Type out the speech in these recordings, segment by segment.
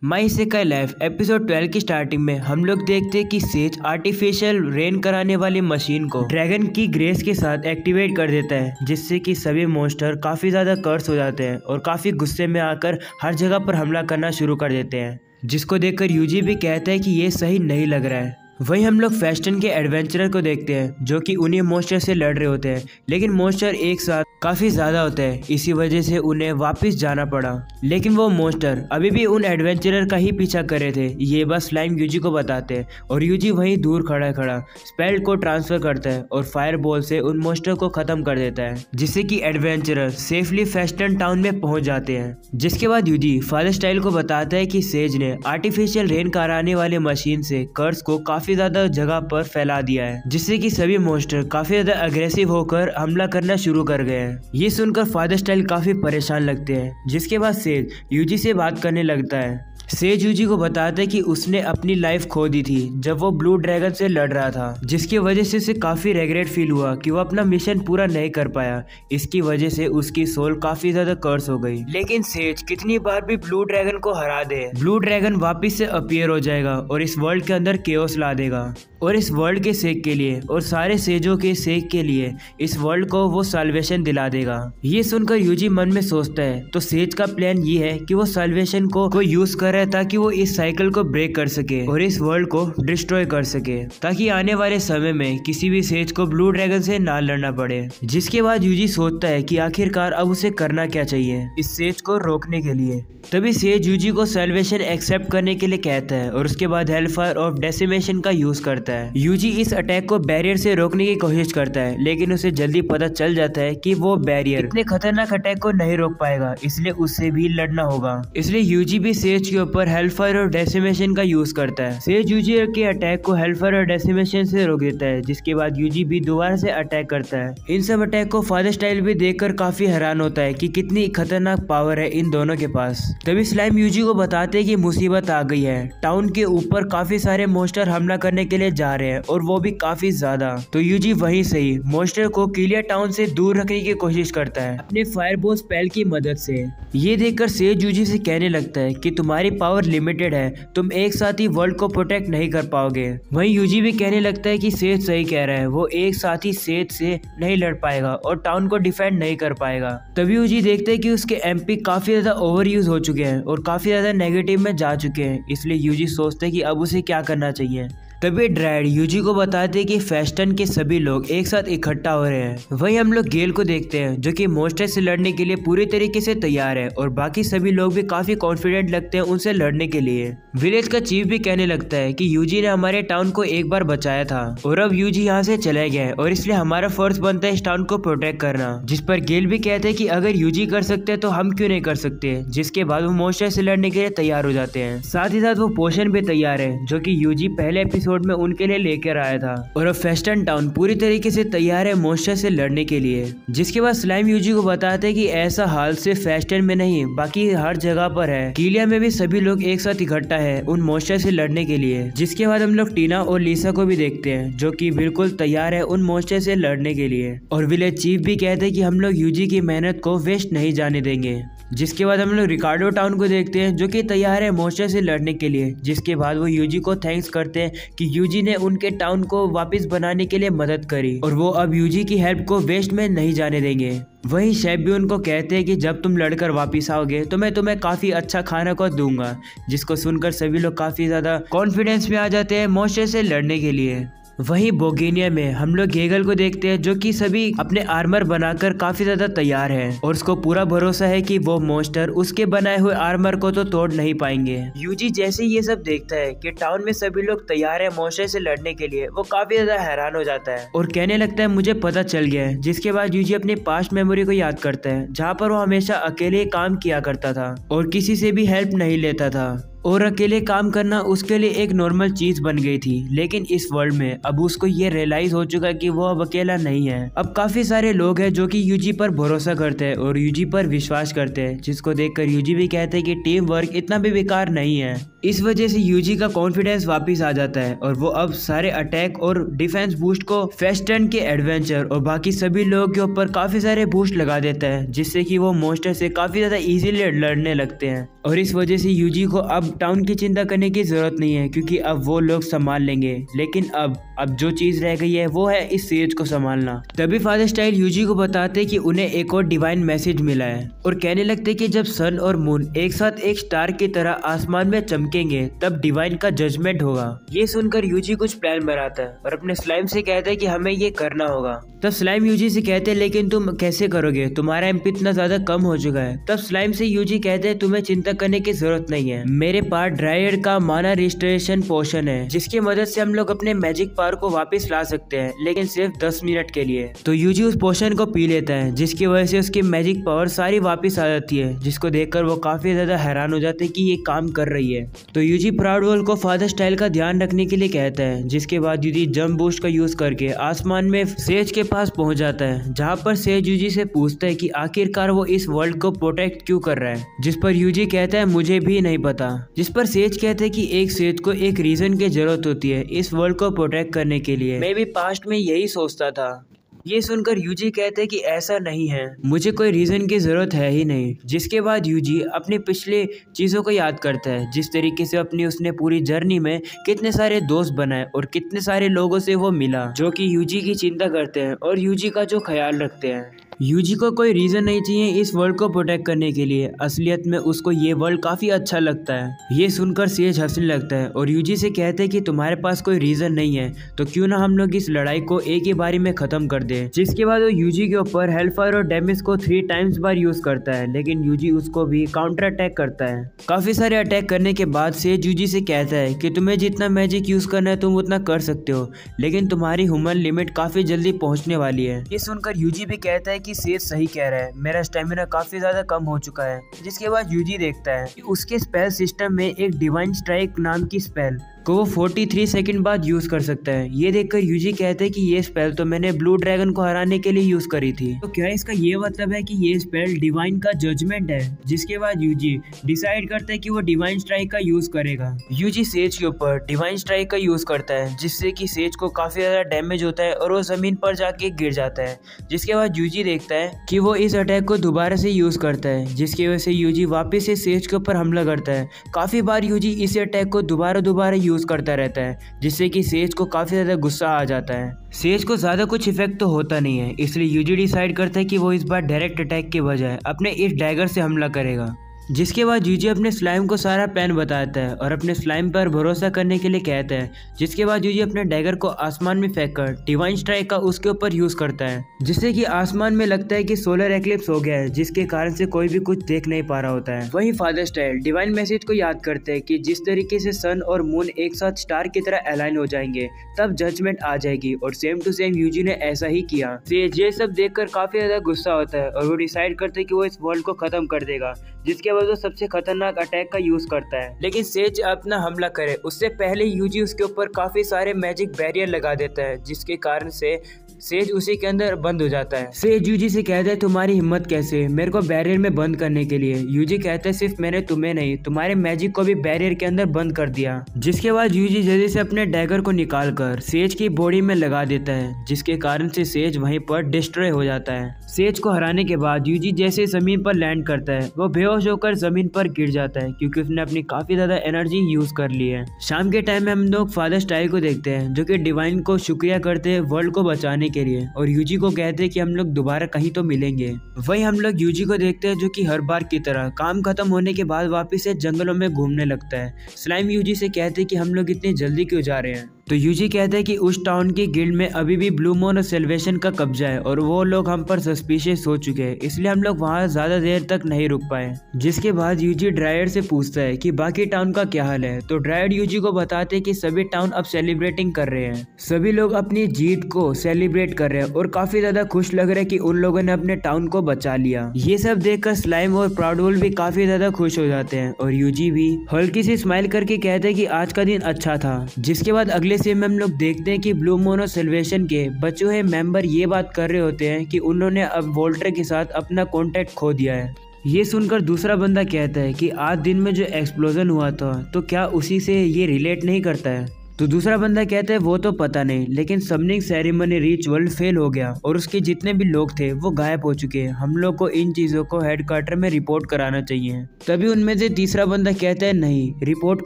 माई सेकाई life episode 12 की starting में हम लोग देखते हैं कि सेज आर्टिफिशियल रेन कराने वाली मशीन को ड्रैगन की ग्रेस के साथ एक्टिवेट कर देता है, जिससे कि सभी मॉन्स्टर काफी ज्यादा कर्स हो जाते हैं और काफी गुस्से में आकर हर जगह पर हमला करना शुरू कर देते हैं, जिसको देखकर यूजी भी कहता है कि ये सही नहीं लग रहा है। वहीं हम लोग फेस्टन के एडवेंचरर को देखते हैं जो कि उन्हीं मॉन्स्टर से लड़ रहे होते हैं, लेकिन मॉन्स्टर एक साथ काफी ज्यादा होते हैं, इसी वजह से उन्हें वापस जाना पड़ा। लेकिन वो मॉन्स्टर अभी भी उन एडवेंचरर का ही पीछा कर रहे थे, ये बस स्लाइम यूजी को बताते हैं और यूजी वहीं दूर खड़ा स्पेल को ट्रांसफर करता है और फायर बॉल से उन मॉन्स्टर को खत्म कर देता है, जिससे कि एडवेंचरर सेफली फेस्टन टाउन में पहुंच जाते हैं। जिसके बाद यूजी फादर स्टाइल को बताता है कि सेज ने आर्टिफिशियल रेन कराने वाले मशीन से कर्स को काफी ज्यादा जगह पर फैला दिया है, जिससे कि सभी मॉन्स्टर काफी ज्यादा अग्रेसिव होकर हमला करना शुरू कर गए हैं। ये सुनकर फादर स्टाइल काफी परेशान लगते हैं। जिसके बाद सेज यूजी से बात करने लगता है। सेज यूजी को बताता है कि उसने अपनी लाइफ खो दी थी जब वो ब्लू ड्रैगन से लड़ रहा था, जिसकी वजह से उसे काफी रिग्रेट फील हुआ कि वो अपना मिशन पूरा नहीं कर पाया। इसकी वजह से उसकी सोल काफी ज्यादा कर्स हो गई। लेकिन सेज कितनी बार भी ब्लू ड्रैगन को हरा दे, ब्लू ड्रैगन वापस से अपीयर हो जाएगा और इस वर्ल्ड के अंदर केओस ला देगा। और इस वर्ल्ड के सेक के लिए और सारे सेजों के सेक के लिए इस वर्ल्ड को वो साल्वेशन दिला देगा। ये सुनकर यूजी मन में सोचता है तो सेज का प्लान ये है कि वो साल्वेशन को यूज करे ताकि वो इस साइकिल को ब्रेक कर सके और इस वर्ल्ड को डिस्ट्रॉय कर सके, ताकि आने वाले समय में किसी भी सेज को ब्लू ड्रैगन से ना लड़ना पड़े। जिसके बाद यूजी सोचता है कि आखिरकार अब उसे करना क्या चाहिए इस सेज को रोकने के लिए। तभी सेज यूजी को साल्वेशन एक्सेप्ट करने के लिए कहता है और उसके बाद हेलफायर ऑफ डेसिमेशन का यूज करता है। यूजी इस अटैक को बैरियर से रोकने की कोशिश करता है, लेकिन उसे जल्दी पता चल जाता है कि वो बैरियर इतने खतरनाक अटैक को नहीं रोक पाएगा, इसलिए उससे भी लड़ना होगा। इसलिए यूजी भी सेज के ऊपर हेलफायर और डेसिमेशन का यूज करता है। सेज यूजी के अटैक को हेलफायर और डेसिमेशन से रोक देता है, जिसके बाद यूजी भी दोबारा से अटैक करता है। इन सब अटैक को फादर स्टाइल भी देखकर काफी हैरान होता है कि कितनी खतरनाक पावर है इन दोनों के पास। तभी स्लाइम यूजी को बताते हैं कि मुसीबत आ गई है, टाउन के ऊपर काफी सारे मॉन्स्टर हमला करने के लिए जा रहे हैं और वो भी काफी ज्यादा। तो यूजी वहीं से ही मॉन्स्टर को किलिया टाउन से दूर रखने की कोशिश करता है अपने फायरबॉल स्पेल की मदद से। ये देखकर सेज यूजी से कहने लगता है कि तुम्हारी पावर लिमिटेड है, तुम एक साथ ही वर्ल्ड को प्रोटेक्ट नहीं कर पाओगे। वहीं यूजी भी कहने लगता है कि सेज सही कह रहा है, वो एक साथ ही सेज से नहीं लड़ पाएगा और टाउन को डिफेंड नहीं कर पाएगा। तभी यूजी देखते हैं कि उसके एमपी काफी ज्यादा ओवर यूज हो चुके हैं और काफी ज्यादा नेगेटिव में जा चुके हैं, इसलिए यूजी सोचते हैं कि अब उसे क्या करना चाहिए। तभी ड्रैड यूजी को बताते हैं कि फेस्टन के सभी लोग एक साथ इकट्ठा हो रहे हैं। वहीं हम लोग गेल को देखते हैं जो कि मॉन्स्टर से लड़ने के लिए पूरी तरीके से तैयार है और बाकी सभी लोग भी काफी कॉन्फिडेंट लगते हैं उनसे लड़ने के लिए। विलेज का चीफ भी कहने लगता है कि यूजी ने हमारे टाउन को एक बार बचाया था और अब यूजी यहाँ से चले गए और इसलिए हमारा फर्ज बनता है इस टाउन को प्रोटेक्ट करना। जिस पर गेल भी कहते हैं कि अगर यूजी कर सकते हैं तो हम क्यों नहीं कर सकते। जिसके बाद वो मॉन्स्टर से लड़ने के लिए तैयार हो जाते हैं। साथ ही साथ वो पोशन भी तैयार है जो कि यूजी पहले एपिसोड में उनके लिए लेकर आया था और अब फेस्टन टाउन पूरी तरीके से तैयार है मॉन्स्टर से लड़ने के लिए। जिसके बाद स्लाइम यूजी को बताते हैं कि ऐसा हाल सिर्फ फेस्टन में नहीं बाकी हर जगह पर है, किलिया में भी सभी लोग एक साथ इकट्ठा है उन मॉन्स्टर से लड़ने के लिए। जिसके बाद हम लोग टीना और लीसा को भी देखते हैं जो कि बिल्कुल तैयार है उन मॉन्स्टर से लड़ने के लिए। और विलेज चीफ भी कहते हैं कि हम लोग यूजी की मेहनत को वेस्ट नहीं जाने देंगे। जिसके बाद हम लोग रिकार्डो टाउन को देखते हैं जो कि तैयार है मॉन्स्टर से लड़ने के लिए। जिसके बाद वो यूजी को थैंक्स करते हैं कि यूजी ने उनके टाउन को वापस बनाने के लिए मदद करी और वो अब यूजी की हेल्प को वेस्ट में नहीं जाने देंगे। वहीं शेफ भी उनको कहते हैं कि जब तुम लड़कर वापस आओगे तो मैं तुम्हें काफी अच्छा खाना को दूंगा। जिसको सुनकर सभी लोग काफी ज्यादा कॉन्फिडेंस में आ जाते हैं मॉन्स्टर से लड़ने के लिए। वहीं बोगेनिया में हम लोग गेगल को देखते हैं जो कि सभी अपने आर्मर बनाकर काफी ज्यादा तैयार है और उसको पूरा भरोसा है कि वो मॉन्स्टर उसके बनाए हुए आर्मर को तो तोड़ नहीं पाएंगे। यूजी जैसे ये सब देखता है कि टाउन में सभी लोग तैयार है मॉन्स्टर से लड़ने के लिए, वो काफी ज्यादा हैरान हो जाता है और कहने लगता है मुझे पता चल गया है। जिसके बाद यूजी अपनी पास्ट मेमोरी को याद करता है जहाँ पर वो हमेशा अकेले काम किया करता था और किसी से भी हेल्प नहीं लेता था और अकेले काम करना उसके लिए एक नॉर्मल चीज बन गई थी। लेकिन इस वर्ल्ड में अब उसको ये रियलाइज हो चुका है कि वो अब अकेला नहीं है। अब काफी सारे लोग हैं जो कि यूजी पर भरोसा करते हैं और यूजी पर विश्वास करते हैं, जिसको देखकर यूजी भी कहते हैं कि टीम वर्क इतना भी बेकार नहीं है। इस वजह से यूजी का कॉन्फिडेंस वापस आ जाता है और वो अब सारे अटैक और डिफेंस बूस्ट को फेस्टन के एडवेंचर और बाकी सभी लोगों के ऊपर काफी सारे बूस्ट लगा देता है, जिससे कि वो मॉन्स्टर से काफी ज्यादा इजीली लड़ने लगते हैं। और इस वजह से यूजी को अब अब टाउन की चिंता करने की जरूरत नहीं है क्योंकि अब वो लोग संभाल लेंगे, लेकिन अब जो चीज रह गई है वो है इस सेज को संभालना। तभी फादर स्टाइल यूजी को बताते कि उन्हें एक और डिवाइन मैसेज मिला है और कहने लगते कि जब सन और मून एक साथ एक स्टार की तरह आसमान में चमकेंगे तब डिवाइन का जजमेंट होगा। ये सुनकर यूजी कुछ प्लान बनाता है और अपने स्लाइम से कहता है कि हमें ये करना होगा। तब स्लाइम यूजी से कहते हैं लेकिन तुम कैसे करोगे, तुम्हारा एमपी इतना ज्यादा कम हो चुका है। तब स्लाइम से यूजी कहते हैं तुम्हें चिंता करने की जरूरत नहीं है, मेरे पास ड्रायर का माना रिस्टोरेशन पोशन है जिसकी मदद से हम लोग अपने मैजिक पावर को वापस ला सकते हैं, लेकिन सिर्फ 10 मिनट के लिए। तो यूजी उस पोशन को पी लेता है जिसकी वजह से उसकी मैजिक पावर सारी वापस आ जाती है, जिसको देखकर वो काफी ज्यादा हैरान हो जाते हैं कि ये काम कर रही है। तो यूजी प्राउड वर्ल्ड को फादर स्टाइल का ध्यान रखने के लिए कहता है, जिसके बाद यूजी जंप बूस्ट का यूज करके आसमान में सेज के पास पहुंच जाता है, जहां पर सेज यूजी से पूछता है कि आखिरकार वो इस वर्ल्ड को प्रोटेक्ट क्यों कर रहा है, जिस पर यूजी कहता है मुझे भी नहीं पता। जिस पर सेज कहते हैं कि एक सेज को एक रीजन की जरूरत होती है इस वर्ल्ड को प्रोटेक्ट करने के लिए, मैं भी पास्ट में यही सोचता था। ये सुनकर यूजी कहते हैं कि ऐसा नहीं है, मुझे कोई रीजन की जरूरत है ही नहीं। जिसके बाद यूजी अपने पिछले चीजों को याद करता है, जिस तरीके से अपनी उसने पूरी जर्नी में कितने सारे दोस्त बनाए और कितने सारे लोगों से वो मिला जो कि यूजी की चिंता करते हैं और यूजी का जो ख्याल रखते हैं। यूजी को कोई रीजन नहीं चाहिए इस वर्ल्ड को प्रोटेक्ट करने के लिए, असलियत में उसको ये वर्ल्ड काफी अच्छा लगता है। ये सुनकर सेज हंसने लगता है और यूजी से कहते हैं कि तुम्हारे पास कोई रीजन नहीं है तो क्यों ना हम लोग इस लड़ाई को एक ही बारी में खत्म कर दें। जिसके बाद वो यूजी के ऊपर हेल्फायर और डेमिस को 3 टाइम्स बार यूज करता है, लेकिन यूजी उसको भी काउंटर अटैक करता है। काफी सारे अटैक करने के बाद सेज यूजी से कहता है कि तुम्हें जितना मैजिक यूज करना है तुम उतना कर सकते हो, लेकिन तुम्हारी ह्यूमन लिमिट काफी जल्दी पहुंचने वाली है। ये सुनकर यूजी भी कहता है कि सेज सही कह रहा है, मेरा स्टेमिना काफी ज्यादा कम हो चुका है। जिसके बाद यूजी देखता है कि उसके स्पेल सिस्टम में एक डिवाइन स्ट्राइक नाम की स्पेल को वो 43 सेकंड बाद यूज कर सकता है। ये देखकर यूजी कहते हैं कि ये स्पेल तो मैंने ब्लू ड्रैगन को हराने के लिए यूज करी थी, तो क्या इसका ये मतलब है कि ये स्पेल डिवाइन का जजमेंट है। जिसके बाद यूजी डिसाइड करता है कि वो डिवाइन स्ट्राइक का यूज करेगा। यूजी सेज के ऊपर डिवाइन स्ट्राइक का यूज करता है, जिससे कि सेज को काफी ज्यादा डैमेज होता है और वो जमीन पर जाके गिर जाता है। जिसके बाद यूजी देखता है कि वो इस अटैक को दोबारा से यूज करता है, जिसकी वजह से यूजी वापस से सेज के ऊपर हमला करता है। काफी बार यूजी इस अटैक को दोबारा यूज करता रहता है, जिससे कि सेज को काफी ज्यादा गुस्सा आ जाता है। सेज को ज्यादा कुछ इफेक्ट तो होता नहीं है, इसलिए यूजी डिसाइड करता है कि वो इस बार डायरेक्ट अटैक के बजाय अपने इस डैगर से हमला करेगा। जिसके बाद यूजी अपने स्लाइम को सारा प्लान बताता है और अपने स्लाइम पर भरोसा करने के लिए कहता है। जिसके बाद यूजी अपने डैगर को आसमान में फेंककर डिवाइन स्ट्राइक का उसके ऊपर यूज करता है, जिससे कि आसमान में लगता है कि सोलर एक्लिप्स हो गया है, जिसके कारण से कोई भी कुछ देख नहीं पा रहा होता है। वहीं फादर स्टाइल डिवाइन मैसेज को याद करते हैं कि जिस तरीके से सन और मून एक साथ स्टार की तरह अलाइन हो जाएंगे तब जजमेंट आ जाएगी, और सेम टू सेम यूजी ने ऐसा ही किया। सेज ये सब देखकर काफी ज्यादा गुस्सा होता है और वो डिसाइड करते हैं कि वो इस वर्ल्ड को खत्म कर देगा। जिसके बाद वो सबसे खतरनाक अटैक का यूज करता है, लेकिन सेज अपना हमला करे उससे पहले यूजी उसके ऊपर काफी सारे मैजिक बैरियर लगा देता है, जिसके कारण से सेज उसी के अंदर बंद हो जाता है। सेज यूजी से कहता है तुम्हारी हिम्मत कैसे मेरे को बैरियर में बंद करने के लिए। यूजी कहता है सिर्फ मैंने तुम्हें नहीं तुम्हारे मैजिक को भी बैरियर के अंदर बंद कर दिया। जिसके बाद यूजी जल्दी से अपने डैगर को निकाल कर सेज की बॉडी में लगा देता है, जिसके कारण से सेज वहीं पर डिस्ट्रॉय हो जाता है। सेज को हराने के बाद यूजी जैसे जमीन पर लैंड करता है वो बेहोश होकर जमीन पर गिर जाता है, क्योंकि उसने अपनी काफी ज्यादा एनर्जी यूज कर ली है। शाम के टाइम में हम लोग फादर स्टाइल को देखते हैं जो कि डिवाइन को शुक्रिया करते हैं वर्ल्ड को बचाने के लिए, और यूजी को कहते हैं कि हम लोग दोबारा कहीं तो मिलेंगे। वहीं हम लोग यूजी को देखते हैं जो कि हर बार की तरह काम खत्म होने के बाद वापस से जंगलों में घूमने लगता है। स्लाइम यूजी से कहते हैं कि हम लोग इतनी जल्दी क्यों जा रहे हैं, तो यूजी कहते हैं कि उस टाउन की गिल्ड में अभी भी ब्लू मून और सेल्वेशन का कब्जा है और वो लोग हम पर सस्पिशियस हो चुके हैं, इसलिए हम लोग वहाँ ज्यादा देर तक नहीं रुक पाए। जिसके बाद यूजी ड्रायड से पूछता है कि बाकी टाउन का क्या हाल है, तो ड्रायड यूजी को बताते हैं कि सभी टाउन अब सेलिब्रेटिंग कर रहे हैं, सभी लोग अपनी जीत को सेलिब्रेट कर रहे हैं और काफी ज्यादा खुश लग रहे हैं कि उन लोगों ने अपने टाउन को बचा लिया। ये सब देखकर स्लाइम और प्राउडवुल भी काफी ज्यादा खुश हो जाते हैं और यूजी भी हल्की सी स्माइल करके कहते हैं कि आज का दिन अच्छा था। जिसके बाद अगले सीन में हम लोग देखते हैं कि ब्लू मून और सेल्वेशन के बचे हुए मेंबर ये बात कर रहे होते हैं कि उन्होंने अब वोल्टर के साथ अपना कॉन्टेक्ट खो दिया है। ये सुनकर दूसरा बंदा कहता है कि आज दिन में जो एक्सप्लोजन हुआ था तो क्या उसी से ये रिलेट नहीं करता है, तो दूसरा बंदा कहता है वो तो पता नहीं, लेकिन सबनिंग सेरेमनी रिचुअल फेल हो गया और उसके जितने भी लोग थे वो गायब हो चुके हैं। हम लोग को इन चीजों को हेडक्वार्टर में रिपोर्ट कराना चाहिए। तभी उनमें से तीसरा बंदा कहता है नहीं, रिपोर्ट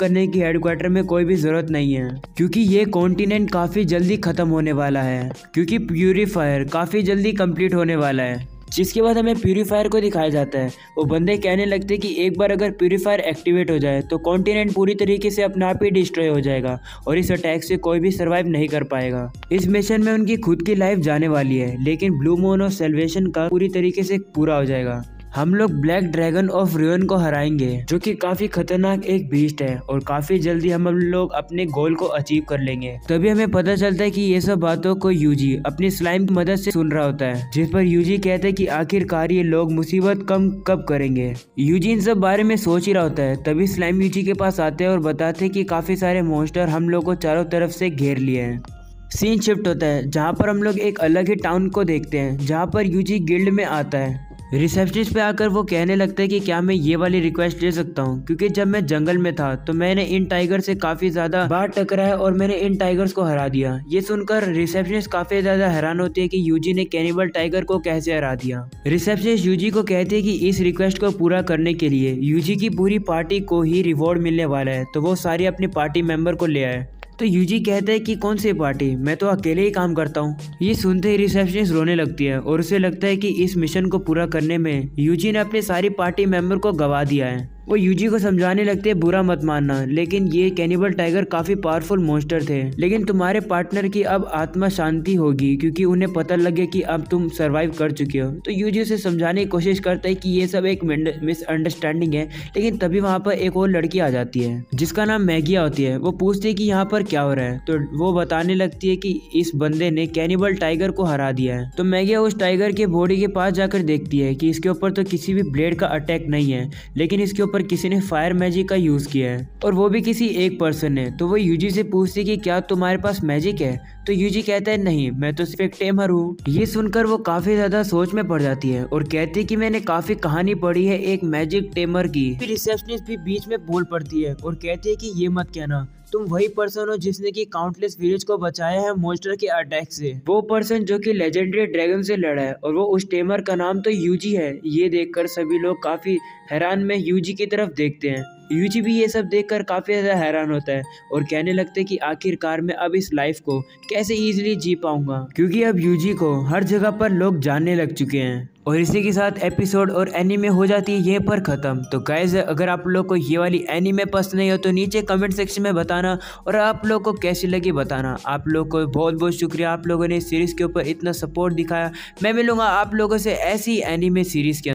करने की हेडक्वार्टर में कोई भी जरूरत नहीं है, क्योंकि ये कॉन्टिनेंट काफी जल्दी खत्म होने वाला है, क्योंकि प्यूरीफायर काफी जल्दी कंप्लीट होने वाला है। जिसके बाद हमें प्यूरीफायर को दिखाया जाता है। वो बंदे कहने लगते कि एक बार अगर प्यूरीफायर एक्टिवेट हो जाए तो कॉन्टिनेंट पूरी तरीके से अपने आप ही डिस्ट्रॉय हो जाएगा और इस अटैक से कोई भी सर्वाइव नहीं कर पाएगा। इस मिशन में उनकी खुद की लाइफ जाने वाली है, लेकिन ब्लू मून और सेल्वेशन का पूरी तरीके से पूरा हो जाएगा। हम लोग ब्लैक ड्रैगन ऑफ रुइन को हराएंगे, जो कि काफी खतरनाक एक बीस्ट है और काफी जल्दी हम लोग अपने गोल को अचीव कर लेंगे। तभी हमें पता चलता है कि ये सब बातों को यूजी अपनी स्लाइम की मदद से सुन रहा होता है, जिस पर यूजी कहते हैं कि आखिरकार ये लोग मुसीबत कम कब करेंगे। यूजी इन सब बारे में सोच ही रहा होता है। तभी स्लाइम यूजी के पास आते हैं और बताते हैं कि काफी सारे मॉन्स्टर हम लोग को चारों तरफ से घेर लिए हैं। सीन शिफ्ट होता है जहाँ पर हम लोग एक अलग ही टाउन को देखते हैं, जहाँ पर यूजी गिल्ड में आता है। रिसेप्शनिस्ट पे आकर वो कहने लगता है कि क्या मैं ये वाली रिक्वेस्ट ले सकता हूँ, क्योंकि जब मैं जंगल में था तो मैंने इन टाइगर से काफी ज्यादा बार टकराया और मैंने इन टाइगर्स को हरा दिया। ये सुनकर रिसेप्शनिस्ट काफी ज्यादा हैरान होती है कि यूजी ने कैनिबल टाइगर को कैसे हरा दिया। रिसेप्शनिस्ट यूजी को कहती है कि इस रिक्वेस्ट को पूरा करने के लिए यूजी की पूरी पार्टी को ही रिवॉर्ड मिलने वाला है, तो वो सारी अपनी पार्टी मेंबर को ले आए। तो यूजी कहता है कि कौन सी पार्टी, मैं तो अकेले ही काम करता हूँ। ये सुनते ही रिसेप्शनिस्ट रोने लगती है और उसे लगता है कि इस मिशन को पूरा करने में यूजी ने अपनी सारी पार्टी मेंबर को गवा दिया है। वो यूजी को समझाने लगते हैं बुरा मत मानना, लेकिन ये कैनिबल टाइगर काफी पावरफुल मॉन्स्टर थे, लेकिन तुम्हारे पार्टनर की अब आत्मा शांति होगी क्योंकि उन्हें पता लगे कि अब तुम सरवाइव कर चुके हो। तो यूजी उसे समझाने की कोशिश करता है कि ये सब एक मिसअंडरस्टैंडिंग है, लेकिन तभी वहाँ पर एक और लड़की आ जाती है जिसका नाम मैगिया होती है। वो पूछती है कि यहाँ पर क्या हो रहा है, तो वो बताने लगती है कि इस बंदे ने कैनिबल टाइगर को हरा दिया है। तो मैगिया उस टाइगर के बॉडी के पास जाकर देखती है कि इसके ऊपर तो किसी भी ब्लेड का अटैक नहीं है, लेकिन इसके पर किसी ने फायर मैजिक का यूज किया है और वो भी किसी एक पर्सन ने। तो वो यूजी से पूछती है कि क्या तुम्हारे पास मैजिक है, तो यूजी कहता है नहीं, मैं तो सिर्फ एक टेमर हूँ। ये सुनकर वो काफी ज्यादा सोच में पड़ जाती है और कहती है कि मैंने काफी कहानी पढ़ी है एक मैजिक टेमर की। फिर रिसेप्शनिस्ट भी बीच में बोल पड़ती है और कहती है कि ये मत कहना, तुम वही पर्सन हो जिसने की काउंटलेस विलेज को बचाया है मॉन्स्टर के अटैक से। वो पर्सन जो कि लेजेंडरी ड्रैगन से लड़ा है और वो उस टेमर का नाम तो यूजी है। ये देखकर सभी लोग काफी हैरान में यूजी की तरफ देखते हैं। यूजी भी ये सब देखकर काफी ज्यादा हैरान होता है और कहने लगते हैं कि आखिरकार मैं अब इस लाइफ को कैसे इजीली जी पाऊंगा, क्योंकि अब यूजी को हर जगह पर लोग जानने लग चुके हैं। और इसी के साथ एपिसोड और एनीमे हो जाती है ये पर खत्म। तो गाइस, अगर आप लोग को ये वाली एनीमे पसंद नहीं हो तो नीचे कमेंट सेक्शन में बताना और आप लोग को कैसी लगी बताना। आप लोग को बहुत बहुत शुक्रिया, आप लोगों ने इस सीरीज के ऊपर इतना सपोर्ट दिखाया। मैं मिलूंगा आप लोगों से ऐसी एनीमे सीरीज के